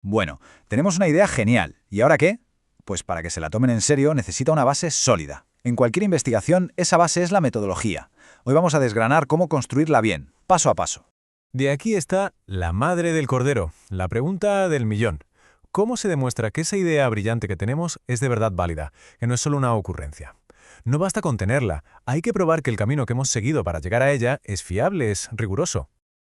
Bueno, tenemos una idea genial. ¿Y ahora qué? Pues para que se la tomen en serio necesita una base sólida. En cualquier investigación, esa base es la metodología. Hoy vamos a desgranar cómo construirla bien, paso a paso. De aquí está la madre del cordero, la pregunta del millón. ¿Cómo se demuestra que esa idea brillante que tenemos es de verdad válida, que no es solo una ocurrencia? No basta con tenerla, hay que probar que el camino que hemos seguido para llegar a ella es fiable, es riguroso.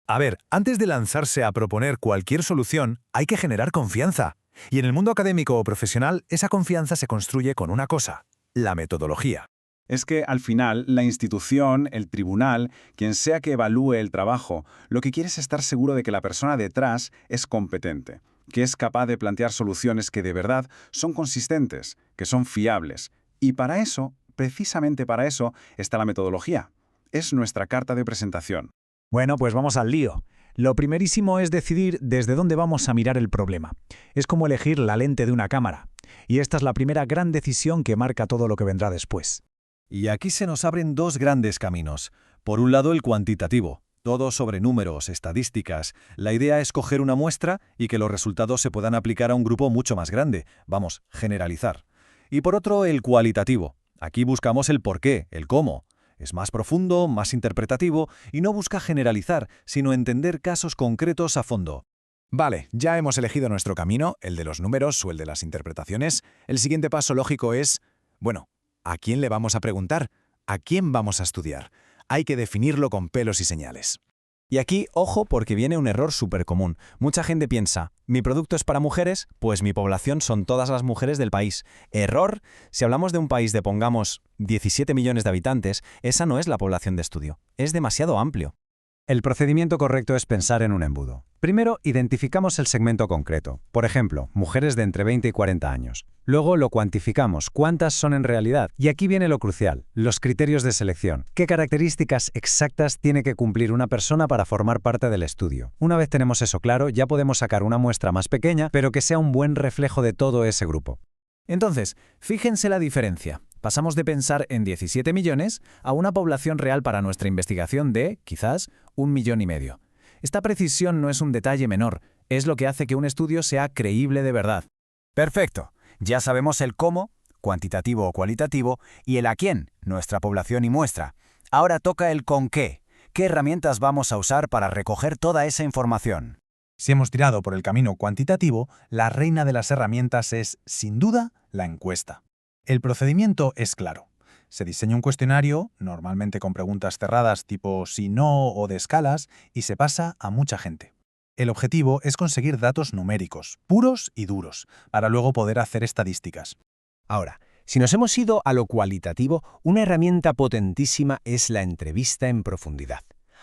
A ver, antes de lanzarse a proponer cualquier solución, hay que generar confianza. Y en el mundo académico o profesional, esa confianza se construye con una cosa: la metodología. Es que al final la institución, el tribunal, quien sea que evalúe el trabajo, lo que quiere es estar seguro de que la persona detrás es competente, que es capaz de plantear soluciones que de verdad son consistentes, que son fiables. Y para eso, precisamente para eso, está la metodología. Es nuestra carta de presentación. Bueno, pues vamos al lío. Lo primerísimo es decidir desde dónde vamos a mirar el problema. Es como elegir la lente de una cámara. Y esta es la primera gran decisión que marca todo lo que vendrá después. Y aquí se nos abren dos grandes caminos. Por un lado, el cuantitativo. Todo sobre números, estadísticas. La idea es coger una muestra y que los resultados se puedan aplicar a un grupo mucho más grande. Vamos, generalizar. Y por otro, el cualitativo. Aquí buscamos el por qué, el cómo. Es más profundo, más interpretativo y no busca generalizar, sino entender casos concretos a fondo. Vale, ya hemos elegido nuestro camino, el de los números o el de las interpretaciones. El siguiente paso lógico es, bueno, ¿a quién le vamos a preguntar? ¿A quién vamos a estudiar? Hay que definirlo con pelos y señales. Y aquí, ojo, porque viene un error súper común. Mucha gente piensa, ¿mi producto es para mujeres? Pues mi población son todas las mujeres del país. Error, si hablamos de un país de, pongamos, 17 millones de habitantes, esa no es la población de estudio. Es demasiado amplio. El procedimiento correcto es pensar en un embudo. Primero, identificamos el segmento concreto. Por ejemplo, mujeres de entre 20 y 40 años. Luego lo cuantificamos, cuántas son en realidad. Y aquí viene lo crucial, los criterios de selección. ¿Qué características exactas tiene que cumplir una persona para formar parte del estudio? Una vez tenemos eso claro, ya podemos sacar una muestra más pequeña, pero que sea un buen reflejo de todo ese grupo. Entonces, fíjense la diferencia. Pasamos de pensar en 17 millones a una población real para nuestra investigación de, quizás, 1,5 millones. Esta precisión no es un detalle menor, es lo que hace que un estudio sea creíble de verdad. Perfecto. Ya sabemos el cómo, cuantitativo o cualitativo, y el a quién, nuestra población y muestra. Ahora toca el con qué. ¿Qué herramientas vamos a usar para recoger toda esa información? Si hemos tirado por el camino cuantitativo, la reina de las herramientas es, sin duda, la encuesta. El procedimiento es claro. Se diseña un cuestionario, normalmente con preguntas cerradas tipo sí, no o de escalas, y se pasa a mucha gente. El objetivo es conseguir datos numéricos, puros y duros, para luego poder hacer estadísticas. Ahora, si nos hemos ido a lo cualitativo, una herramienta potentísima es la entrevista en profundidad.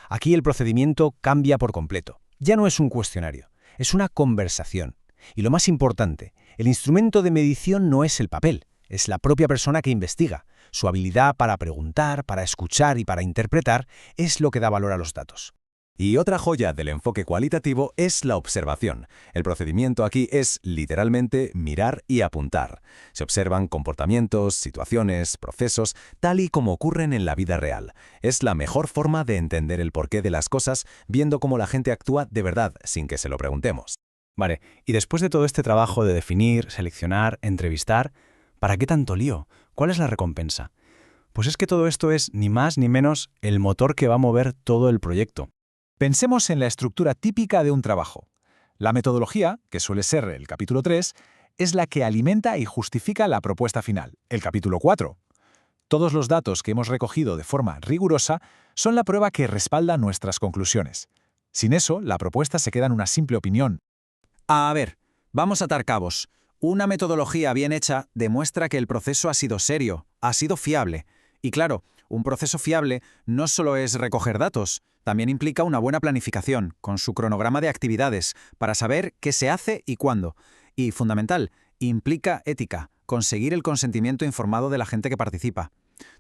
Aquí el procedimiento cambia por completo. Ya no es un cuestionario, es una conversación. Y lo más importante, el instrumento de medición no es el papel, es la propia persona que investiga. Su habilidad para preguntar, para escuchar y para interpretar es lo que da valor a los datos. Y otra joya del enfoque cualitativo es la observación. El procedimiento aquí es, literalmente, mirar y apuntar. Se observan comportamientos, situaciones, procesos, tal y como ocurren en la vida real. Es la mejor forma de entender el porqué de las cosas, viendo cómo la gente actúa de verdad, sin que se lo preguntemos. Vale, y después de todo este trabajo de definir, seleccionar, entrevistar, ¿para qué tanto lío? ¿Cuál es la recompensa? Pues es que todo esto es ni más ni menos el motor que va a mover todo el proyecto. Pensemos en la estructura típica de un trabajo. La metodología, que suele ser el capítulo 3, es la que alimenta y justifica la propuesta final, el capítulo 4. Todos los datos que hemos recogido de forma rigurosa son la prueba que respalda nuestras conclusiones. Sin eso, la propuesta se queda en una simple opinión. A ver, vamos a atar cabos. Una metodología bien hecha demuestra que el proceso ha sido serio, ha sido fiable. Y claro, un proceso fiable no solo es recoger datos, también implica una buena planificación, con su cronograma de actividades, para saber qué se hace y cuándo. Y, fundamental, implica ética, conseguir el consentimiento informado de la gente que participa.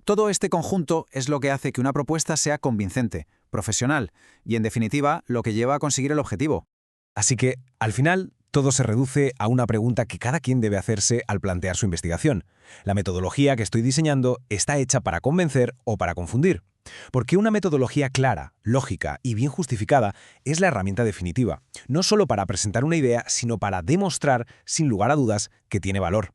Todo este conjunto es lo que hace que una propuesta sea convincente, profesional y, en definitiva, lo que lleva a conseguir el objetivo. Así que, al final, todo se reduce a una pregunta que cada quien debe hacerse al plantear su investigación. ¿La metodología que estoy diseñando está hecha para convencer o para confundir? Porque una metodología clara, lógica y bien justificada es la herramienta definitiva, no solo para presentar una idea, sino para demostrar, sin lugar a dudas, que tiene valor.